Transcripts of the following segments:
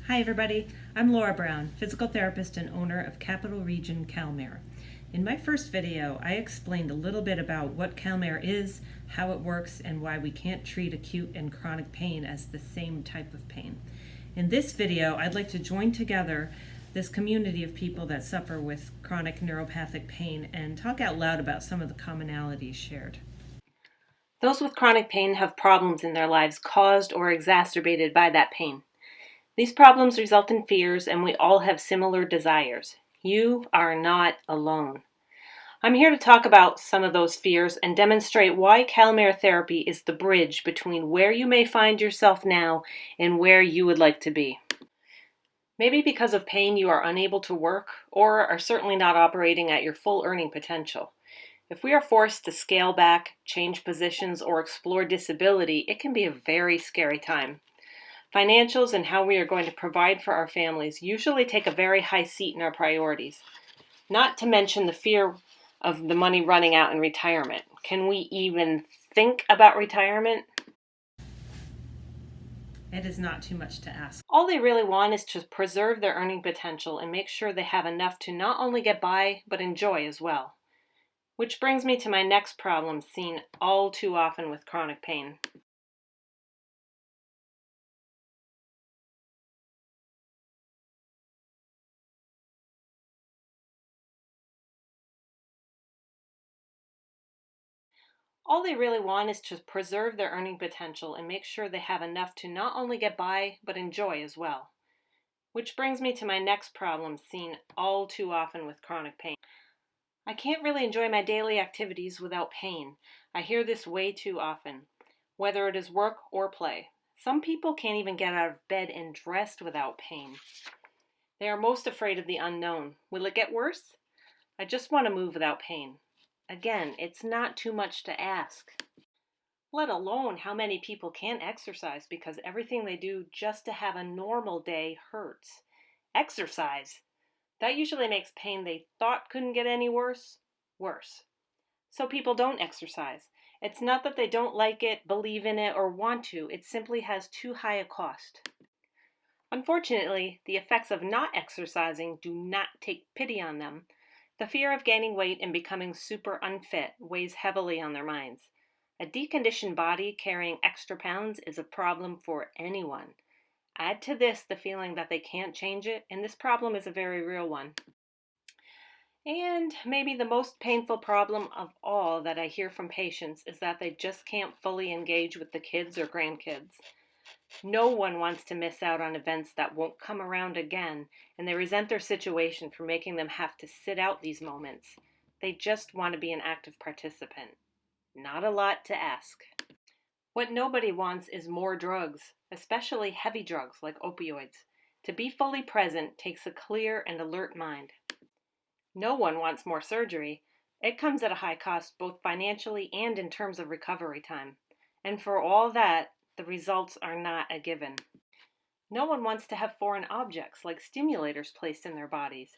Hi everybody, I'm Laura Brown, physical therapist and owner of Capital Region Calmare. In my first video, I explained a little bit about what calmare is, how it works, and why we can't treat acute and chronic pain as the same type of pain. In this video, I'd like to join together this community of people that suffer with chronic neuropathic pain and talk out loud about some of the commonalities shared. Those with chronic pain have problems in their lives caused or exacerbated by that pain. These problems result in fears, and we all have similar desires. You are not alone. I'm here to talk about some of those fears and demonstrate why calmare therapy is the bridge between where you may find yourself now and where you would like to be. Maybe because of pain you are unable to work or are certainly not operating at your full earning potential. If we are forced to scale back, change positions, or explore disability, it can be a very scary time. Financials and how we are going to provide for our families usually take a very high seat in our priorities, not to mention the fear of the money running out in retirement. Can we even think about retirement? It is not too much to ask. All they really want is to preserve their earning potential and make sure they have enough to not only get by, but enjoy as well. Which brings me to my next problem seen all too often with chronic pain. All they really want is to preserve their earning potential and make sure they have enough to not only get by, but enjoy as well. Which brings me to my next problem seen all too often with chronic pain. I can't really enjoy my daily activities without pain. I hear this way too often, whether it is work or play. Some people can't even get out of bed and dressed without pain. They are most afraid of the unknown. Will it get worse? I just want to move without pain. Again, it's not too much to ask. Let alone how many people can't exercise because everything they do just to have a normal day hurts. Exercise. That usually makes pain they thought couldn't get any worse, worse. So people don't exercise. It's not that they don't like it, believe in it, or want to. It simply has too high a cost. Unfortunately, the effects of not exercising do not take pity on them. The fear of gaining weight and becoming super unfit weighs heavily on their minds. A deconditioned body carrying extra pounds is a problem for anyone. Add to this the feeling that they can't change it, and this problem is a very real one. And maybe the most painful problem of all that I hear from patients is that they just can't fully engage with the kids or grandkids. No one wants to miss out on events that won't come around again, and they resent their situation for making them have to sit out these moments. They just want to be an active participant. Not a lot to ask. What nobody wants is more drugs, especially heavy drugs like opioids. To be fully present takes a clear and alert mind. No one wants more surgery. It comes at a high cost both financially and in terms of recovery time. And for all that, the results are not a given. No one wants to have foreign objects like stimulators placed in their bodies.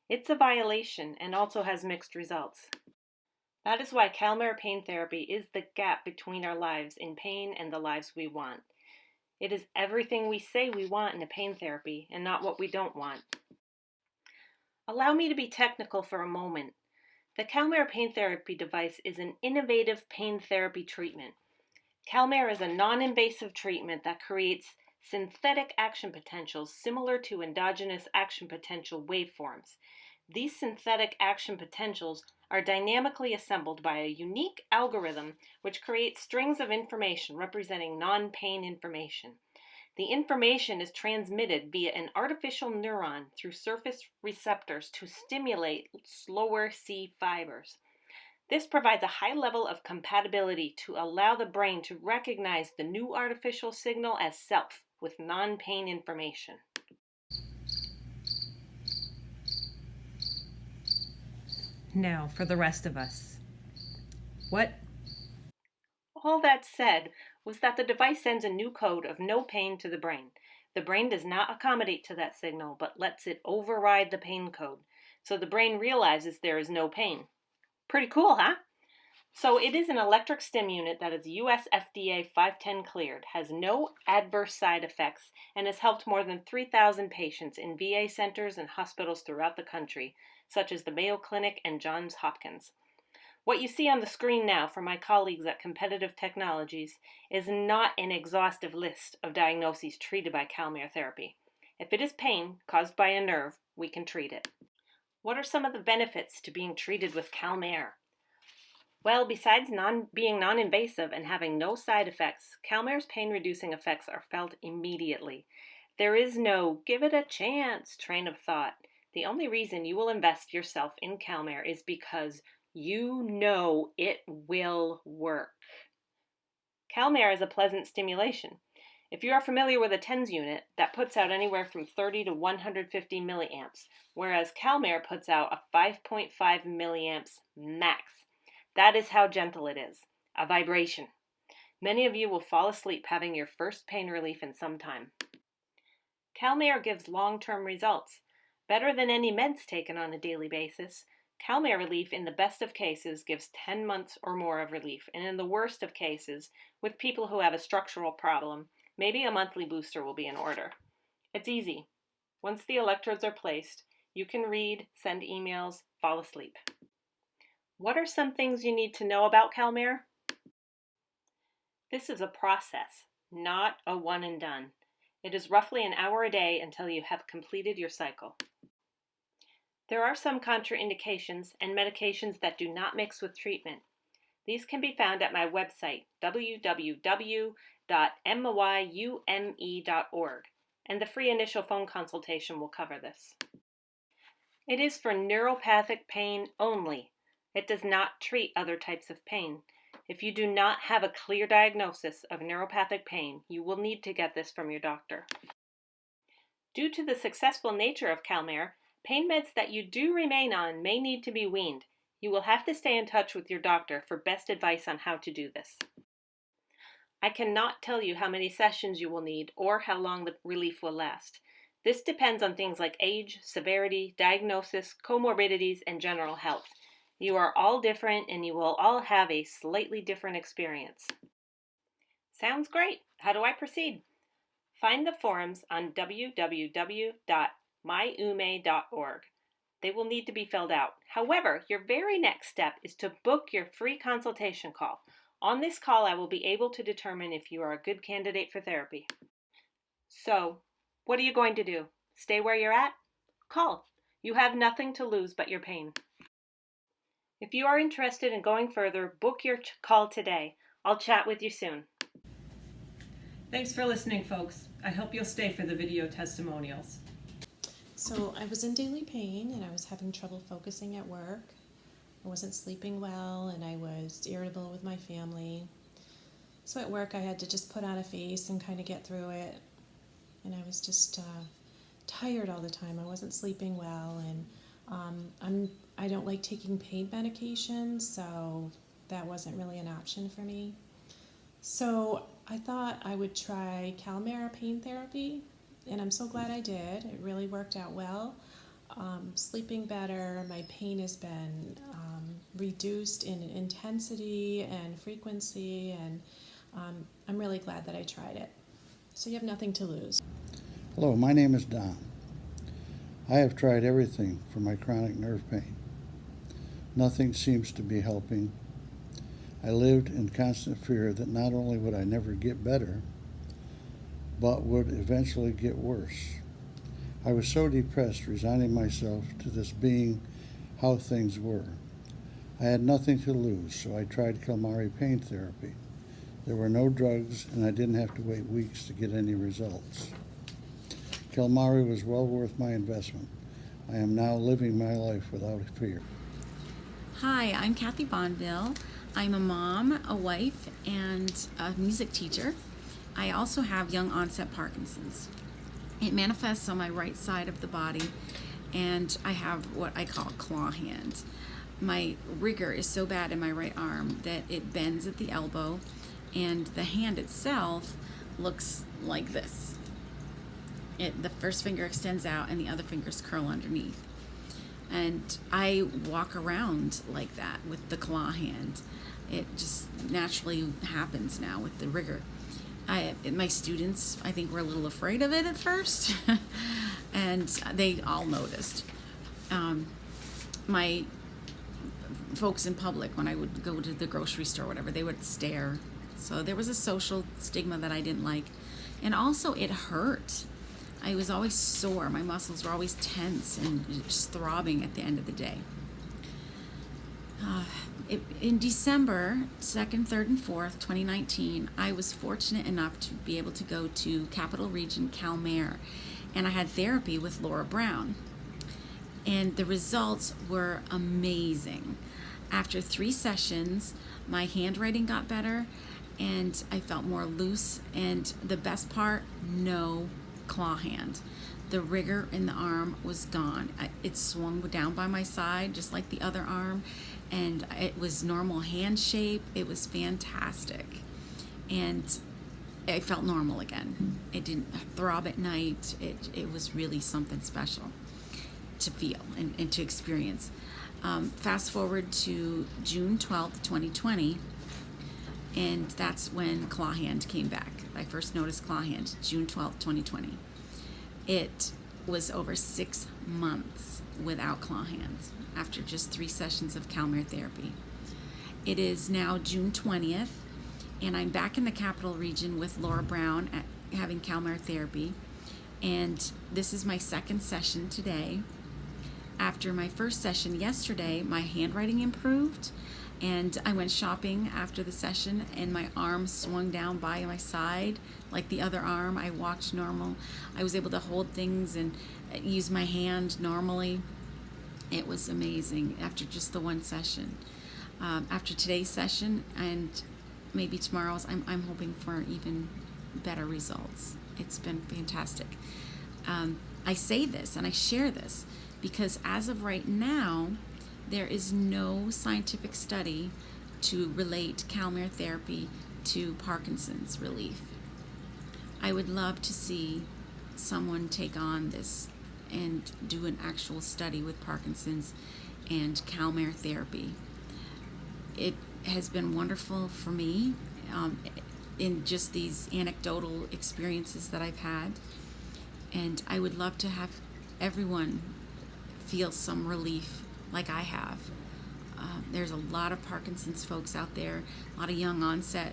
It's a violation and also has mixed results. That is why calmare pain therapy is the gap between our lives in pain and the lives we want. It is everything we say we want in a pain therapy and not what we don't want. Allow me to be technical for a moment. The calmare pain therapy device is an innovative pain therapy treatment. Calmare is a non-invasive treatment that creates synthetic action potentials similar to endogenous action potential waveforms. These synthetic action potentials are dynamically assembled by a unique algorithm which creates strings of information representing non-pain information. The information is transmitted via an artificial neuron through surface receptors to stimulate slower C fibers. This provides a high level of compatibility to allow the brain to recognize the new artificial signal as self with non-pain information. Now for the rest of us. What? All that said was that the device sends a new code of no pain to the brain. The brain does not accommodate to that signal, but lets it override the pain code. So the brain realizes there is no pain. Pretty cool, huh? So it is an electric stim unit that is US FDA 510 cleared, has no adverse side effects, and has helped more than 3,000 patients in VA centers and hospitals throughout the country, such as the Mayo Clinic and Johns Hopkins. What you see on the screen now from my colleagues at Competitive Technologies is not an exhaustive list of diagnoses treated by calmare therapy. If it is pain caused by a nerve, we can treat it. What are some of the benefits to being treated with calmare? Well, besides being non-invasive and having no side effects, calmare's pain-reducing effects are felt immediately. There is no give it a chance train of thought. The only reason you will invest yourself in calmare is because you know it will work. Calmare is a pleasant stimulation. If you are familiar with a TENS unit, that puts out anywhere from 30 to 150 milliamps, whereas calmare puts out a 5.5 milliamps max. That is how gentle it is, a vibration. Many of you will fall asleep having your first pain relief in some time. Calmare gives long-term results. Better than any meds taken on a daily basis, calmare relief in the best of cases gives 10 months or more of relief, and in the worst of cases, with people who have a structural problem, maybe a monthly booster will be in order. It's easy. Once the electrodes are placed, you can read, send emails, fall asleep. What are some things you need to know about calmare? This is a process, not a one and done. It is roughly an hour a day until you have completed your cycle. There are some contraindications and medications that do not mix with treatment. These can be found at my website, www.myume.org, and the free initial phone consultation will cover this. It is for neuropathic pain only. It does not treat other types of pain. If you do not have a clear diagnosis of neuropathic pain, you will need to get this from your doctor. Due to the successful nature of calmare, pain meds that you do remain on may need to be weaned. You will have to stay in touch with your doctor for best advice on how to do this. I cannot tell you how many sessions you will need or how long the relief will last. This depends on things like age, severity, diagnosis, comorbidities, and general health. You are all different and you will all have a slightly different experience. Sounds great. How do I proceed? Find the forums on www.myume.org. They will need to be filled out. However, your very next step is to book your free consultation call. On this call, I will be able to determine if you are a good candidate for therapy. So, what are you going to do? Stay where you're at? Call. You have nothing to lose but your pain. If you are interested in going further, book your call today. I'll chat with you soon. Thanks for listening, folks. I hope you'll stay for the video testimonials. So I was in daily pain and I was having trouble focusing at work. I wasn't sleeping well and I was irritable with my family. So at work I had to just put on a face and kind of get through it. And I was just tired all the time. I wasn't sleeping well, and I don't like taking pain medications, so that wasn't really an option for me. So I thought I would try calmare pain therapy, and I'm so glad I did. It really worked out well. Sleeping better, my pain has been reduced in intensity and frequency, and I'm really glad that I tried it. So you have nothing to lose. Hello, my name is Don. I have tried everything for my chronic nerve pain. Nothing seems to be helping. I lived in constant fear that not only would I never get better, but would eventually get worse. I was so depressed, resigning myself to this being how things were. I had nothing to lose, so I tried calmare pain therapy. There were no drugs, and I didn't have to wait weeks to get any results. Calmare was well worth my investment. I am now living my life without fear. Hi, I'm Kathy Bonville. I'm a mom, a wife, and a music teacher. I also have young onset Parkinson's. It manifests on my right side of the body, and I have what I call claw hands. My rigor is so bad in my right arm that it bends at the elbow, and the hand itself looks like this. The first finger extends out and the other fingers curl underneath. And I walk around like that with the claw hand. It just naturally happens now with the rigor. My students, I think, were a little afraid of it at first, and they all noticed. My folks in public, when I would go to the grocery store or whatever, they would stare. So there was a social stigma that I didn't like. And also it hurt. I was always sore. My muscles were always tense and just throbbing at the end of the day. In December 2nd, 3rd, and 4th, 2019, I was fortunate enough to be able to go to Capital Region Calmare, and I had therapy with Laura Brown. And the results were amazing. After 3 sessions, my handwriting got better, and I felt more loose, and the best part, no claw hand. The rigor in the arm was gone. It swung down by my side, just like the other arm, and it was normal hand shape. It was fantastic. And I felt normal again. It didn't throb at night. It was really something special to feel and to experience. Fast forward to June 12th, 2020, and that's when claw hand came back. I first noticed claw hand, June 12th, 2020. It was over 6 months without claw hands after just 3 sessions of calmare therapy. It is now June 20th, and I'm back in the Capital Region with Laura Brown having calmare therapy, and this is my 2nd session today. After my first session yesterday, my handwriting improved, and I went shopping after the session, and my arm swung down by my side like the other arm. I walked normal. I was able to hold things and use my hand normally. It was amazing after just the 1 session. After today's session and maybe tomorrow's, I'm hoping for even better results. It's been fantastic. I say this and I share this because as of right now, there is no scientific study to relate calmare therapy to Parkinson's relief. I would love to see someone take on this and do an actual study with Parkinson's and calmare therapy. It has been wonderful for me in just these anecdotal experiences that I've had, and I would love to have everyone feel some relief like I have. There's a lot of Parkinson's folks out there, a lot of young onset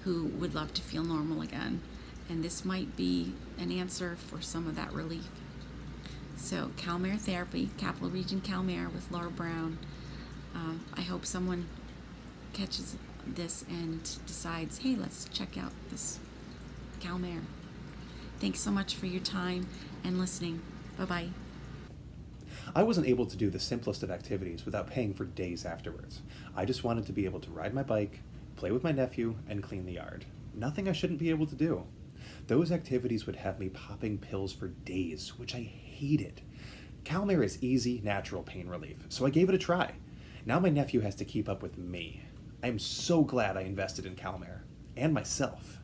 who would love to feel normal again, and this might be an answer for some of that relief. So calmare therapy, Capital Region Calmare with Laura Brown. I hope someone catches this and decides, hey, let's check out this calmare. Thanks so much for your time and listening. Bye-bye. I wasn't able to do the simplest of activities without paying for days afterwards. I just wanted to be able to ride my bike, play with my nephew, and clean the yard. Nothing I shouldn't be able to do. Those activities would have me popping pills for days, which I hated. Calmare is easy, natural pain relief, so I gave it a try. Now my nephew has to keep up with me. I am so glad I invested in Calmare, and myself.